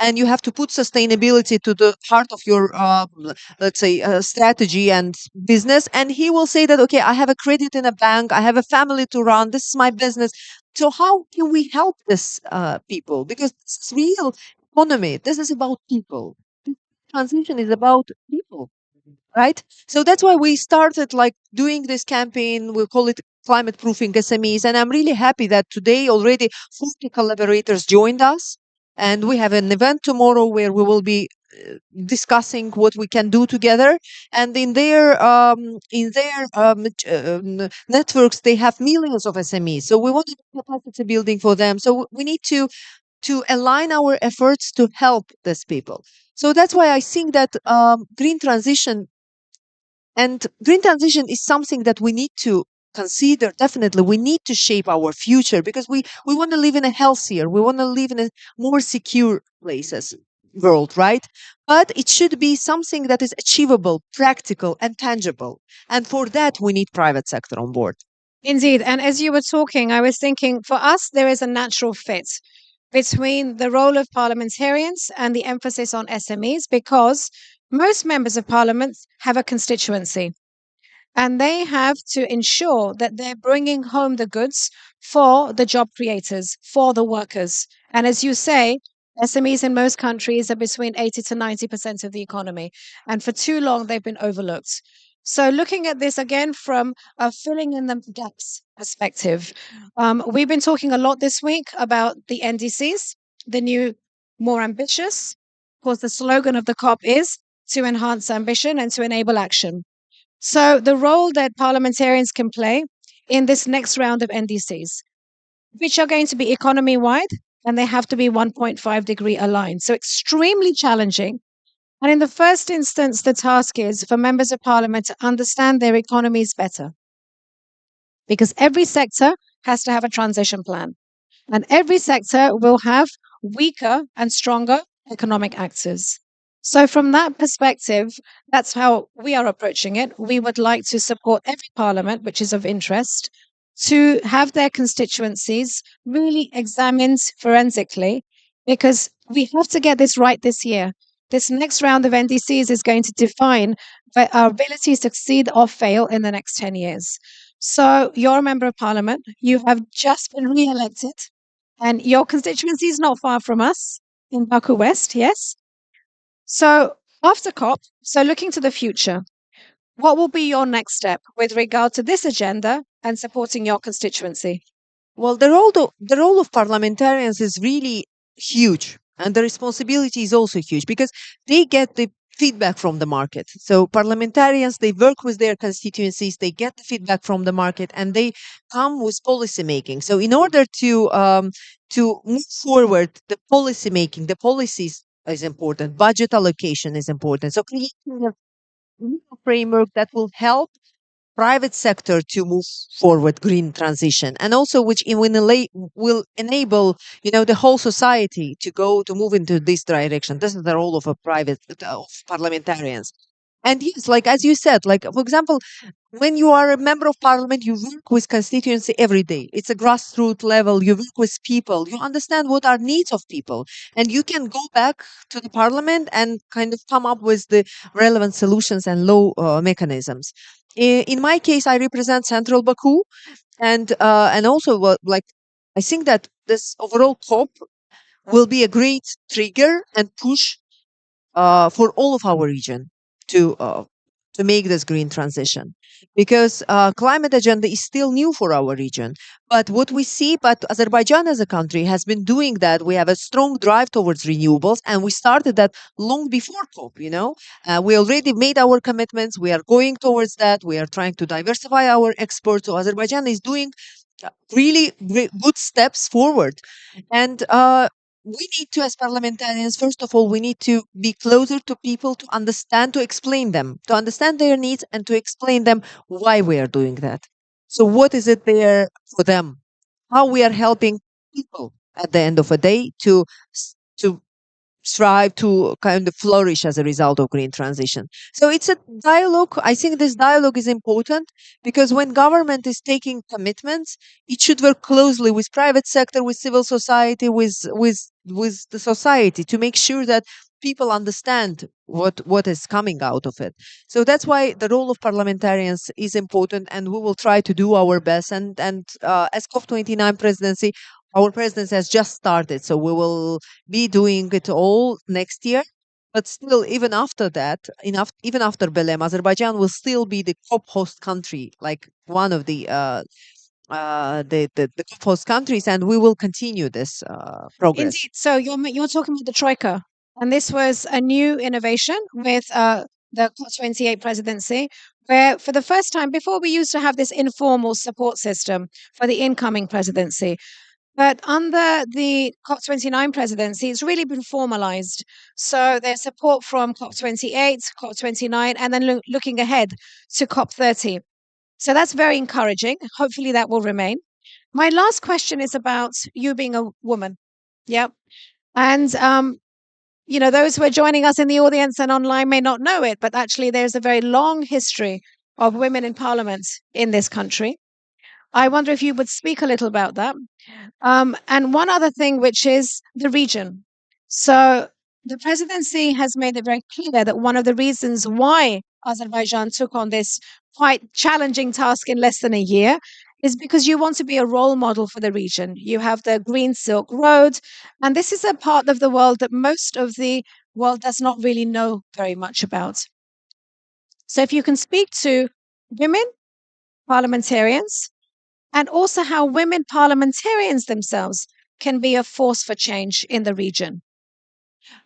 and you have to put sustainability to the heart of your, let's say, strategy and business. And he will say that, okay, I have a credit in a bank, I have a family to run, this is my business. So how can we help this people? Because this is real economy. This is about people. This transition is about people, right? So that's why we started like doing this campaign. We call it climate proofing SMEs. And I'm really happy that today already 40 collaborators joined us. And we have an event tomorrow where we will be discussing what we can do together. And in their networks, they have millions of SMEs. So we want to do capacity building for them. So we need to align our efforts to help these people. So that's why I think that green transition is something that we need to consider. Definitely, we need to shape our future because we want to live in a healthier, we want to live in a more secure places world, right? But it should be something that is achievable, practical, and tangible. And for that, we need private sector on board. Indeed. And as you were talking, I was thinking for us, there is a natural fit between the role of parliamentarians and the emphasis on SMEs because most members of parliament have a constituency and they have to ensure that they're bringing home the goods for the job creators, for the workers. And as you say, SMEs in most countries are between 80 to 90% of the economy. And for too long, they've been overlooked. So, looking at this again from a filling in the gaps perspective, we've been talking a lot this week about the NDCs, the new, more ambitious. Of course, the slogan of the COP is to enhance ambition and to enable action. So, the role that parliamentarians can play in this next round of NDCs, which are going to be economy wide and they have to be 1.5-degree aligned. So, extremely challenging. And in the first instance, the task is for members of parliament to understand their economies better because every sector has to have a transition plan and every sector will have weaker and stronger economic actors. So, from that perspective, that's how we are approaching it. We would like to support every parliament, which is of interest, to have their constituencies really examined forensically, because we have to get this right this year. This next round of NDCs is going to define our ability to succeed or fail in the next 10 years. So, you're a member of parliament, you have just been re elected. And your constituency is not far from us in Baku West, yes? So after COP, so looking to the future, what will be your next step with regard to this agenda and supporting your constituency? Well, the role of parliamentarians is really huge, and the responsibility is also huge because they get the feedback from the market. So parliamentarians, they work with their constituencies, they get the feedback from the market, and they come with policy making. So in order to move forward, the policy making, the policies is important, budget allocation is important. So creating a legal framework that will help private sector to move forward green transition, and also which will enable the whole society to move into this direction. This is the role of a private of parliamentarians. And yes, like as you said, like for example, when you are a member of parliament, you work with constituency every day. It's a grassroots level. You work with people. You understand what are needs of people, and you can go back to the parliament and kind of come up with the relevant solutions and law mechanisms. In my case, I represent Central Baku, and also like I think that this overall COP will be a great trigger and push for all of our region to uh, to make this green transition, because climate agenda is still new for our region. But what we see, but Azerbaijan as a country has been doing that. We have a strong drive towards renewables, and we started that long before COP. We already made our commitments. We are going towards that. We are trying to diversify our exports. So Azerbaijan is doing really good steps forward, and we need to, as parliamentarians, first of all, we need to be closer to people, to understand, to explain them, to understand their needs, and to explain them why we are doing that. So, what is it there for them? How we are helping people at the end of a day to strive to kind of flourish as a result of green transition. So it's a dialogue. I think this dialogue is important because when government is taking commitments, it should work closely with private sector, with civil society, with the society to make sure that people understand what is coming out of it. So that's why the role of parliamentarians is important, and we will try to do our best. And as COP29 presidency, our presidency has just started, so we will be doing it all next year. But still, even after that, even after Belém, Azerbaijan will still be the COP host country, like one of the COP host countries, and we will continue this progress. Indeed. So you're talking about the troika, and this was a new innovation with the COP28 presidency, where for the first time, before we used to have this informal support system for the incoming presidency, but under the COP29 presidency, it's really been formalized. So there's support from COP28, COP29, and then looking ahead to COP30. So that's very encouraging. Hopefully, that will remain. My last question is about you being a woman. Yeah. And, those who are joining us in the audience and online may not know it, but actually, there's a very long history of women in parliament in this country. I wonder if you would speak a little about that. And one other thing, which is the region. So the presidency has made it very clear that one of the reasons why Azerbaijan took on this quite challenging task in less than a year is because you want to be a role model for the region. You have the Green Silk Road, and this is a part of the world that most of the world does not really know very much about. So if you can speak to women parliamentarians and also how women parliamentarians themselves can be a force for change in the region.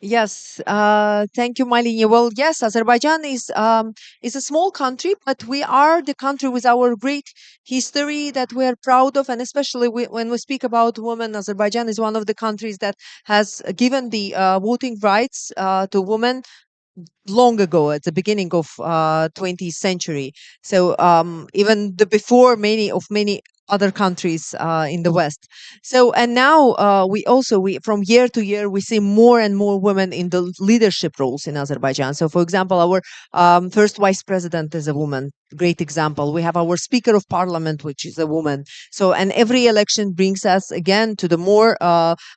Yes, thank you, Malinia. Well, yes, Azerbaijan is a small country, but we are the country with our great history that we are proud of, and especially when we speak about women, Azerbaijan is one of the countries that has given the voting rights to women long ago, at the beginning of 20th century. So even the before many other countries in the West. So and now we from year to year we see more and more women in the leadership roles in Azerbaijan. So for example, our first vice president is a woman. Great example. We have our speaker of parliament, which is a woman. So and every election brings us again to the more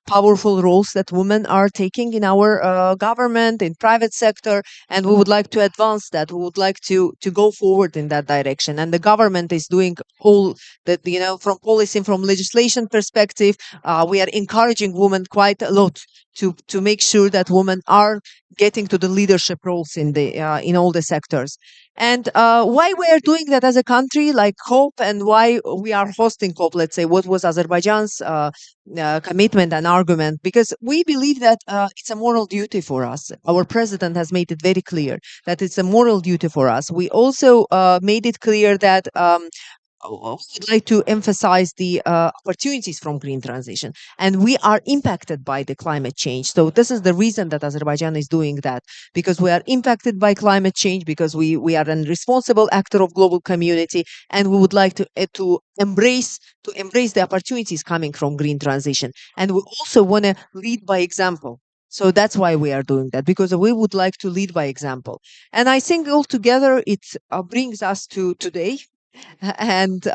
powerful roles that women are taking in our government, in private sector, and we would like to advance that. We would like to go forward in that direction, and the government is doing all that, from policy, from legislation perspective. We are encouraging women quite a lot to make sure that women are getting to the leadership roles in all the sectors. And why we are doing that as a country like COP, and why we are hosting COP, let's say, what was Azerbaijan's commitment and argument, because we believe that it's a moral duty for us. Our president has made it very clear that it's a moral duty for us. We also made it clear that we would like to emphasize the opportunities from green transition, and we are impacted by the climate change. So this is the reason that Azerbaijan is doing that, because we are impacted by climate change, because we are a responsible actor of global community, and we would like to embrace the opportunities coming from green transition, and we also want to lead by example. So that's why we are doing that, because we would like to lead by example. And I think altogether it brings us to today, and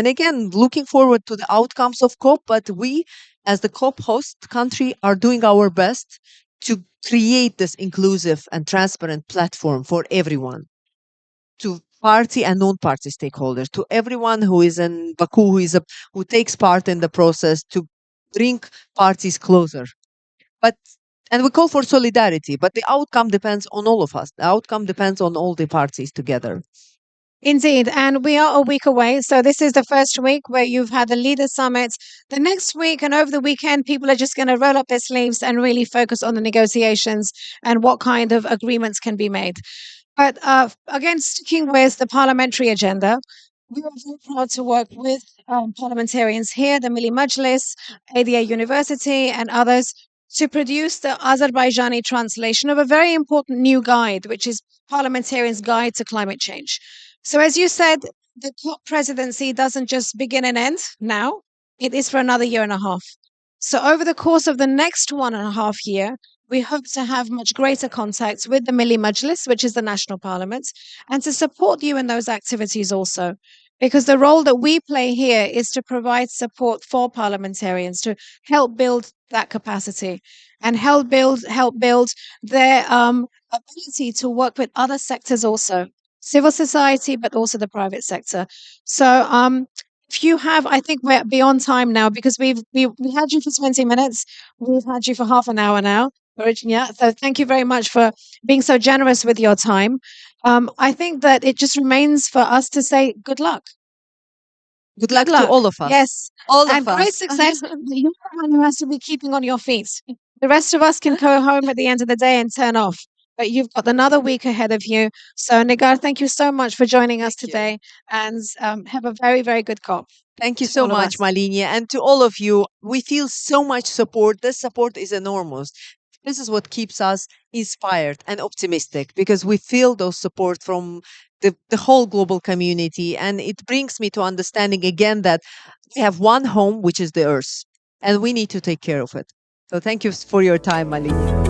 again looking forward to the outcomes of COP. But we, as the COP host country, are doing our best to create this inclusive and transparent platform for everyone, to party and non-party stakeholders, to everyone who is in Baku, who takes part in the process, to bring parties closer. But and we call for solidarity, but the outcome depends on all of us. The outcome depends on all the parties together. Indeed. And we are a week away. So this is the first week where you've had the leader summit. The next week and over the weekend, people are just going to roll up their sleeves and really focus on the negotiations and what kind of agreements can be made. But again, sticking with the parliamentary agenda, we are very proud to work with parliamentarians here, the Milli Majlis, ADA University, and others to produce the Azerbaijani translation of a very important new guide, which is Parliamentarians' Guide to Climate Change. So, as you said, the COP presidency doesn't just begin and end now, it is for another year and a half. So, over the course of the next 1.5 years, We hope to have much greater contacts with the Milli Majlis, which is the national parliament, and to support you in those activities also. Because the role that we play here is to provide support for parliamentarians to help build that capacity and help build their ability to work with other sectors also, civil society, but also the private sector. So if you have, I think we're beyond time now because we had you for 20 minutes. We've had you for half an hour now, Virginia. So thank you very much for being so generous with your time. I think that it just remains for us to say good luck. Good Good luck to luck. all of us. Yes. All And of great us. success. But you're the one who has to be keeping on your feet. The rest of us can go home at the end of the day and turn off. But you've got another week ahead of you. So, Nigar, thank you so much for joining us Thank you. today and have a very, very good COP Thank you to so all of much, us. Malinia. And to all of you, we feel so much support. This support is enormous. This is what keeps us inspired and optimistic because we feel those support from the whole global community. And it brings me to understanding again that we have one home, which is the earth, and we need to take care of it. So thank you for your time, Malinia.